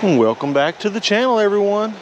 And welcome back to the channel, everyone.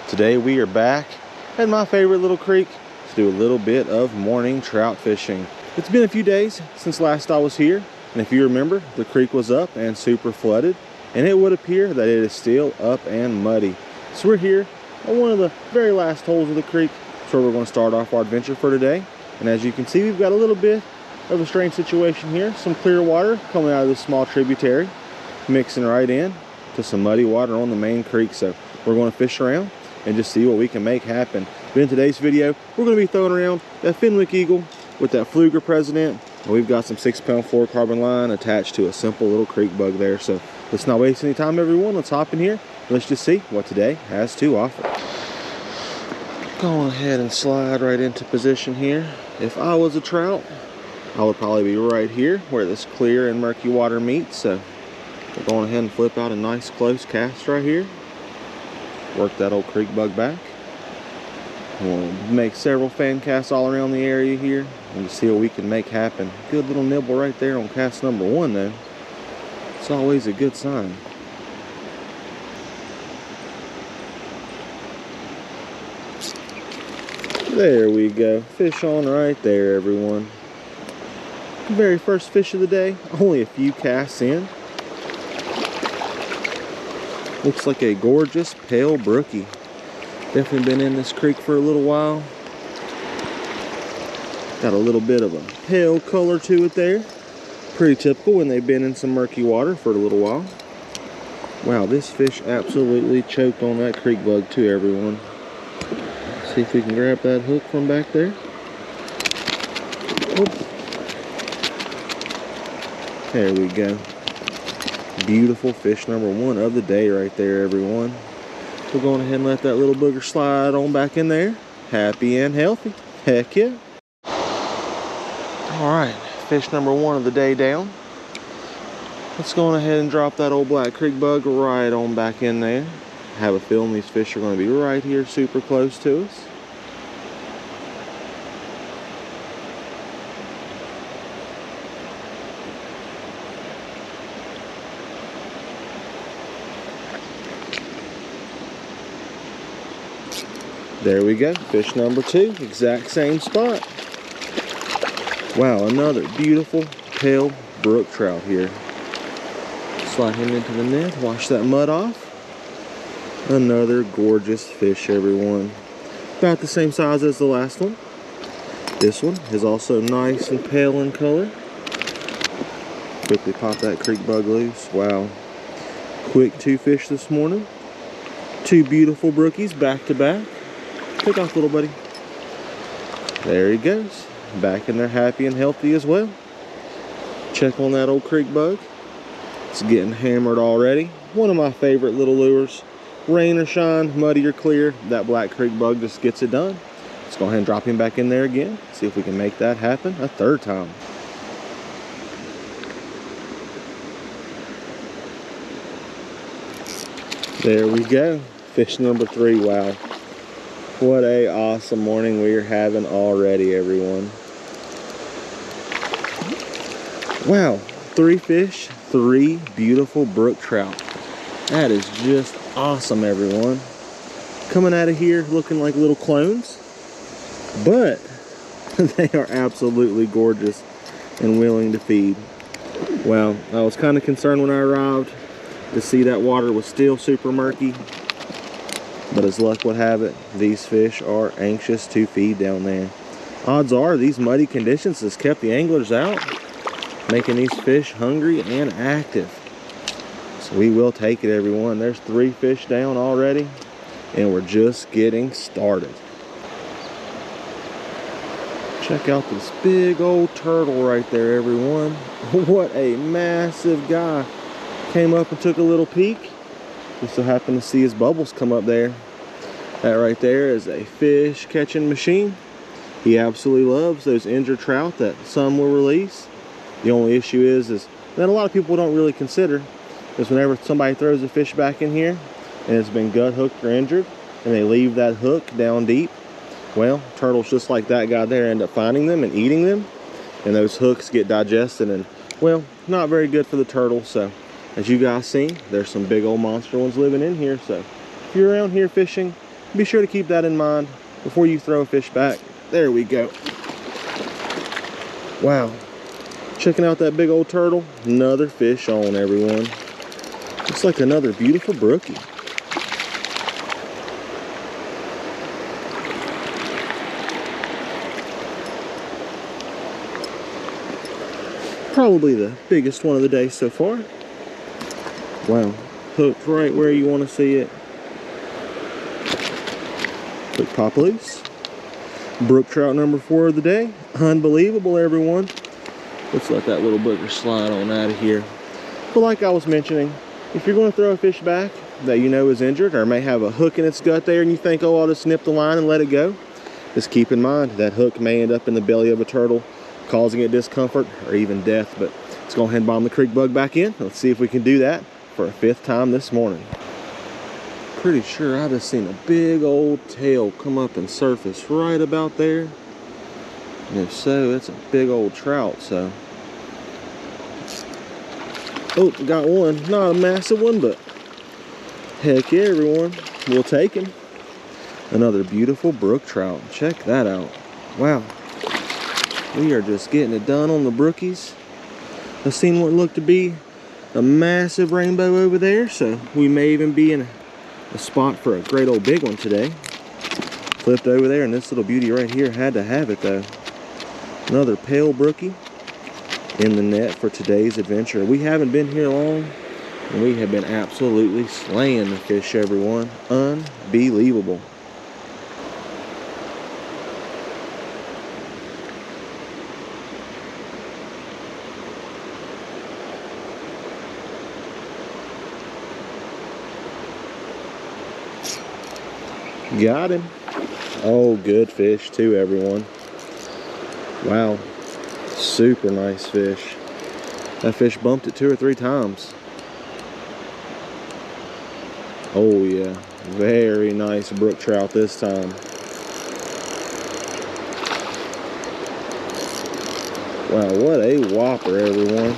Today we are back at my favorite little creek to do a little bit of morning trout fishing. It's been a few days since last I was here, and if you remember, the creek was up and super flooded, and it would appear that it is still up and muddy. So we're here on one of the very last holes of the creek. That's where we're going to start off our adventure for today. And as you can see, we've got a little bit of a strange situation here. Some clear water coming out of this small tributary, mixing right in to some muddy water on the main creek. So we're going to fish around and just see what we can make happen. But in today's video, we're going to be throwing around that Fenwick Eagle with that Pfluger President, and we've got some 6-pound fluorocarbon line attached to a simple little creek bug there. So let's not waste any time, everyone. Let's hop in here and let's just see what today has to offer. Going ahead and slide right into position here. If I was a trout, I would probably be right here where this clear and murky water meets. So we're going ahead and flip out a nice close cast right here. Work that old creek bug back. We'll make several fan casts all around the area here and just see what we can make happen. Good little nibble right there on cast number 1 though. It's always a good sign. There we go. Fish on right there, everyone. Very first fish of the day. Only a few casts in. Looks like a gorgeous pale brookie. Definitely been in this creek for a little while. Got a little bit of a pale color to it there. Pretty typical when they've been in some murky water for a little while. Wow, this fish absolutely choked on that creek bug too, everyone. See if we can grab that hook from back there. Oops. There we go. Beautiful fish number 1 of the day right there, everyone. We're going ahead and let that little booger slide on back in there. Happy and healthy. Heck yeah. Alright, fish number 1 of the day down. Let's go ahead and drop that old black creek bug right on back in there. Have a feeling these fish are going to be right here super close to us. There we go, fish number 2, exact same spot. Wow, another beautiful pale brook trout here. Slide him into the net, wash that mud off. Another gorgeous fish, everyone. About the same size as the last one. This one is also nice and pale in color. Quickly pop that creek bug loose. Wow. Quick 2 fish this morning. 2 beautiful brookies back to back. Take off, little buddy. There he goes. Back in there happy and healthy as well. Check on that old creek bug. It's getting hammered already. One of my favorite little lures. Rain or shine, muddy or clear, that black creek bug just gets it done. Let's go ahead and drop him back in there again. See if we can make that happen a 3rd time. There we go. Fish number 3, wow. What a awesome morning we are having already, everyone. Wow, 3 fish, 3 beautiful brook trout. That is just awesome, everyone. Coming out of here looking like little clones, but they are absolutely gorgeous and willing to feed. Wow, I was kind of concerned when I arrived to see that water was still super murky. But as luck would have it, these fish are anxious to feed down there. Odds are these muddy conditions has kept the anglers out, making these fish hungry and active. So we will take it, everyone. There's 3 fish down already, and we're just getting started. Check out this big old turtle right there, everyone. What a massive guy. Came up and took a little peek. We so happen to see his bubbles come up there. That right there is a fish catching machine. He absolutely loves those injured trout that some will release. The only issue is that a lot of people don't really consider is whenever somebody throws a fish back in here and it's been gut hooked or injured and they leave that hook down deep, well, turtles just like that guy there end up finding them and eating them, and those hooks get digested and, well, not very good for the turtle. So as you guys seen, there's some big old monster ones living in here. So if you're around here fishing, be sure to keep that in mind before you throw a fish back. There we go. Wow. Checking out that big old turtle. Another fish on, everyone. Looks like another beautiful brookie. Probably the biggest one of the day so far. Wow, hooked right where you want to see it. Quick pop loose. Brook trout number 4 of the day. Unbelievable, everyone. Let's let that little booger slide on out of here. But like I was mentioning, if you're going to throw a fish back that you know is injured or may have a hook in its gut there and you think, oh, I'll just snip the line and let it go, just keep in mind that hook may end up in the belly of a turtle, causing it discomfort or even death. But let's go ahead and bomb the creek bug back in. Let's see if we can do that for a 5th time this morning. Pretty sure I just seen a big old tail come up and surface right about there. And if so, it's a big old trout. So, oh, got one. Not a massive one, but heck yeah, everyone, we'll take him. Another beautiful brook trout. Check that out. Wow. We are just getting it done on the brookies. I've seen what looked to be a massive rainbow over there, so we may even be in a spot for a great old big one today. Flipped over there, and this little beauty right here had to have it though. Another pale brookie in the net for today's adventure. We haven't been here long, and we have been absolutely slaying the fish, everyone. Unbelievable. Got him. Oh, good fish too, everyone. Wow, super nice fish. That fish bumped it 2 or 3 times. Oh yeah, very nice brook trout this time. Wow, what a whopper, everyone.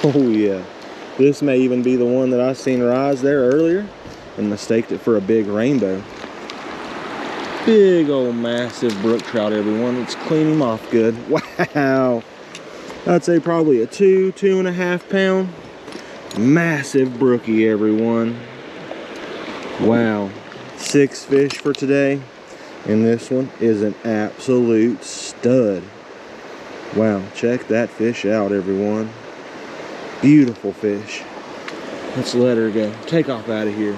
Oh yeah, this may even be the one that I seen rise there earlier and mistaked it for a big rainbow. Big old massive brook trout, everyone. Let's clean him off good. Wow, I'd say probably a 2.5 pound massive brookie, everyone. Wow, 6 fish for today, and this one is an absolute stud. Wow, check that fish out, everyone. Beautiful fish. Let's let her go. Take off out of here.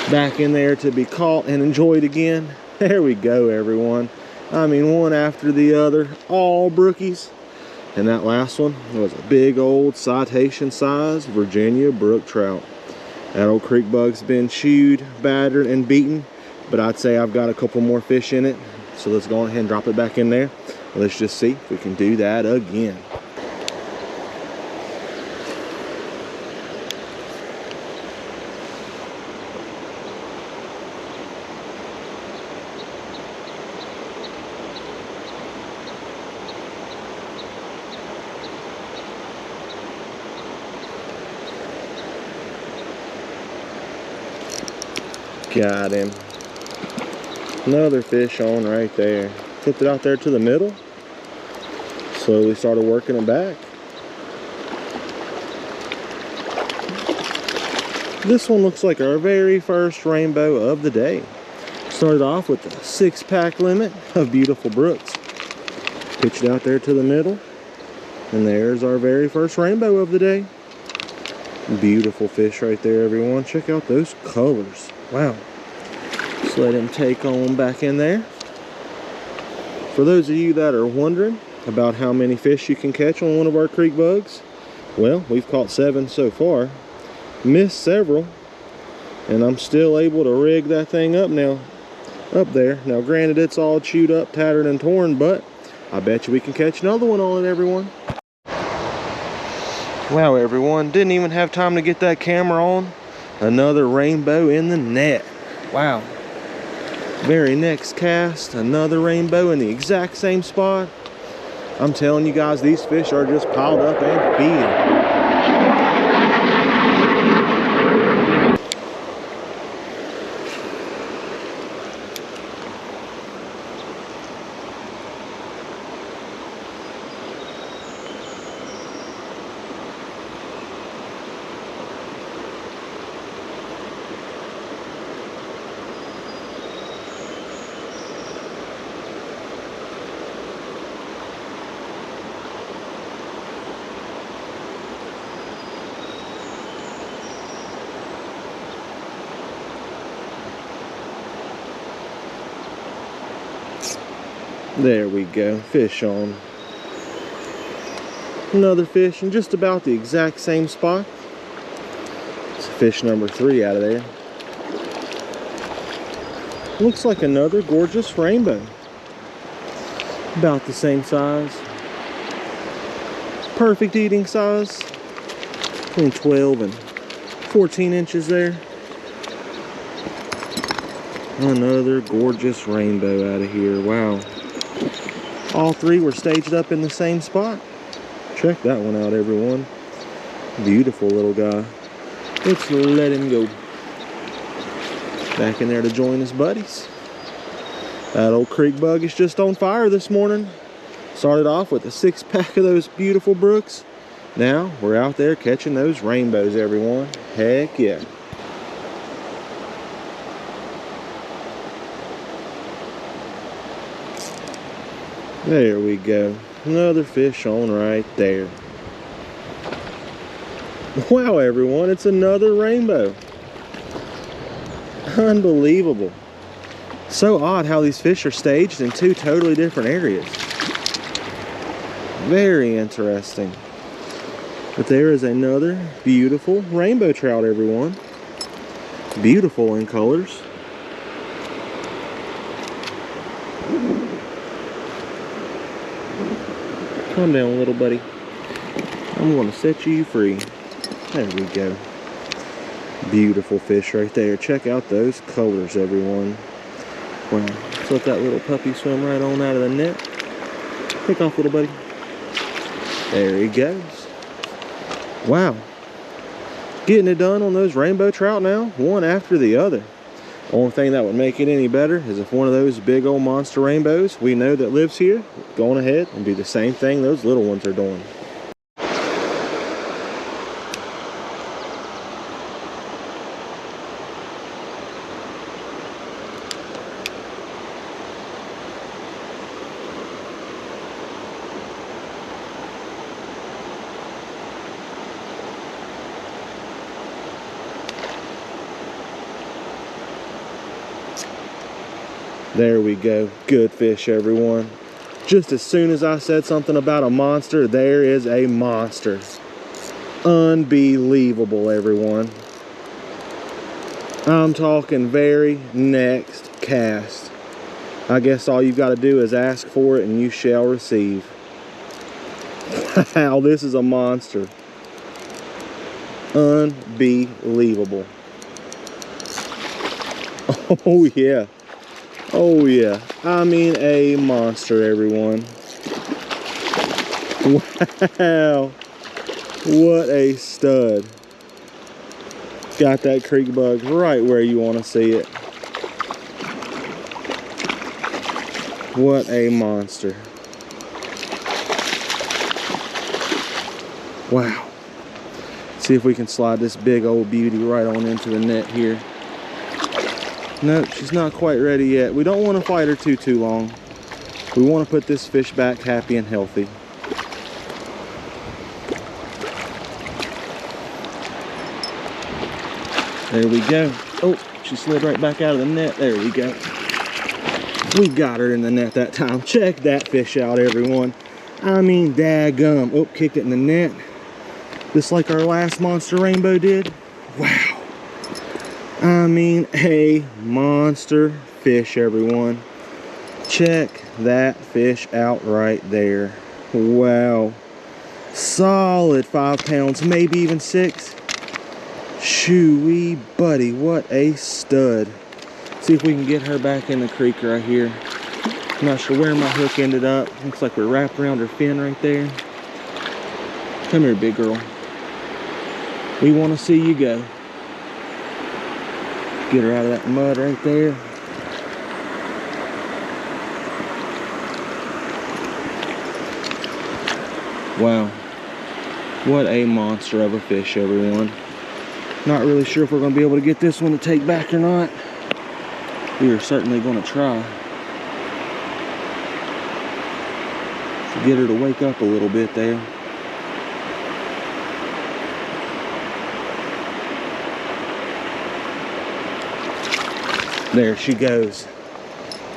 Back in there to be caught and enjoyed again. There we go, everyone. I mean, one after the other, all brookies. And that last one was a big old citation size Virginia brook trout. That old creek bug's been chewed, battered, and beaten, but I'd say I've got a couple more fish in it. So let's go ahead and drop it back in there. Let's just see if we can do that again. Got him. Another fish on right there. Flipped it out there to the middle. Slowly started working it back. This one looks like our very first rainbow of the day. Started off with a 6-pack limit of beautiful brooks. Pitched it out there to the middle. And there's our very first rainbow of the day. Beautiful fish right there, everyone. Check out those colors. Wow. Just let him take on back in there. For those of you that are wondering about how many fish you can catch on one of our creek bugs, well, we've caught 7 so far. Missed several. And I'm still able to rig that thing up now. Up there. Now granted, it's all chewed up, tattered, and torn, but I bet you we can catch another one on it, everyone. Wow, everyone. Didn't even have time to get that camera on. Another rainbow in the net. Wow. Very next cast, another rainbow in the exact same spot. I'm telling you guys, these fish are just piled up and feeding. There we go, fish on. Another fish in just about the exact same spot. It's fish number 3 out of there. Looks like another gorgeous rainbow. About the same size. Perfect eating size. Between 12 and 14 inches there. Another gorgeous rainbow out of here, wow. All 3 were staged up in the same spot. Check that one out, everyone. Beautiful little guy. Let's let him go. Back in there to join his buddies. That old creek bug is just on fire this morning. Started off with a 6-pack of those beautiful brooks. Now we're out there catching those rainbows, everyone. Heck yeah. There we go. Another fish on right there. Wow, everyone, it's another rainbow. Unbelievable. So odd how these fish are staged in 2 totally different areas. Very interesting. But there is another beautiful rainbow trout, everyone. Beautiful in colors. Calm down, little buddy. I'm going to set you free. There we go. Beautiful fish right there. Check out those colors, everyone. Wow. Let's let that little puppy swim right on out of the net. Take off, little buddy. There he goes. Wow. Getting it done on those rainbow trout now, one after the other. Only thing that would make it any better is if one of those big old monster rainbows we know that lives here, going ahead and do the same thing those little ones are doing. There we go. Good fish, everyone. Just as soon as I said something about a monster, there is a monster. Unbelievable, everyone. I'm talking very next cast. I guess all you've got to do is ask for it and you shall receive. Wow, this is a monster. Unbelievable. Oh yeah. Oh yeah, I mean a monster, everyone. Wow, what a stud. Got that creek bug right where you want to see it. What a monster. Wow. See if we can slide this big old beauty right on into the net here. Nope, she's not quite ready yet. We don't want to fight her too long. We want to put this fish back happy and healthy. There we go. Oh, she slid right back out of the net. There we go. We got her in the net that time. Check that fish out, everyone. I mean, daggum. Oh, kicked it in the net. Just like our last monster rainbow did. Wow. I mean, a monster fish, everyone. Check that fish out right there. Wow. Solid 5 pounds, maybe even 6. Shoo-wee buddy, what a stud. See if we can get her back in the creek right here. I'm not sure where my hook ended up. Looks like we're wrapped around her fin right there. Come here, big girl. We want to see you go. Get her out of that mud right there. Wow. What a monster of a fish, everyone. Not really sure if we're going to be able to get this one to take back or not. We are certainly going to try. To get her to wake up a little bit there. There she goes.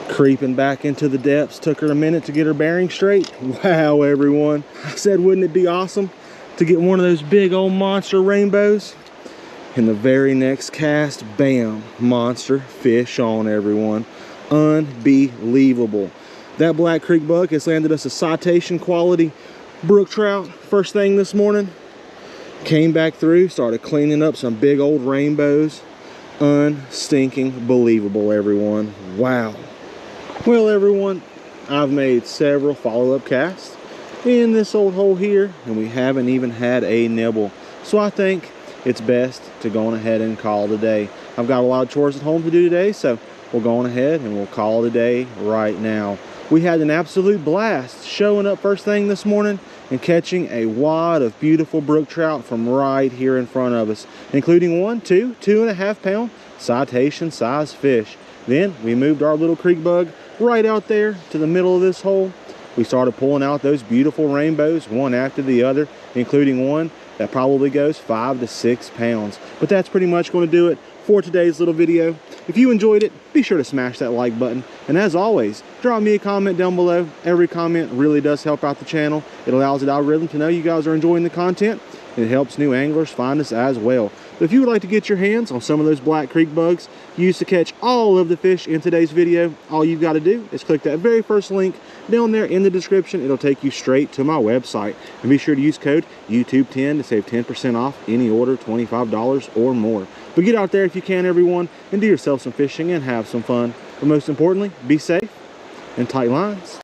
Creeping back into the depths. Took her a minute to get her bearing straight. Wow, everyone. I said, wouldn't it be awesome to get one of those big old monster rainbows? In the very next cast, bam, monster fish on, everyone. Unbelievable. That Black Creek buck has landed us a citation quality brook trout first thing this morning. Came back through, started cleaning up some big old rainbows. Unstinking believable, everyone. Wow. Well, everyone, I've made several follow-up casts in this old hole here, and we haven't even had a nibble. So I think it's best to go on ahead and call it a day. I've got a lot of chores at home to do today, so we'll go on ahead and we'll call it a day right now. We had an absolute blast showing up first thing this morning and catching a wad of beautiful brook trout from right here in front of us, including 1, 2, 2.5 pound citation size fish. Then we moved our little creek bug right out there to the middle of this hole. We started pulling out those beautiful rainbows one after the other, including one that probably goes 5 to 6 pounds. But that's pretty much going to do it for today's little video. If you enjoyed it, be sure to smash that like button. And as always, drop me a comment down below. Every comment really does help out the channel. It allows the algorithm to know you guys are enjoying the content, and it helps new anglers find us as well. But if you would like to get your hands on some of those Black Creek bugs used to catch all of the fish in today's video, all you've got to do is click that very first link down there in the description. It'll take you straight to my website. And be sure to use code YouTube10 to save 10% off any order $25 or more. But get out there if you can, everyone, and do yourself some fishing and have some fun. But most importantly, be safe and tight lines.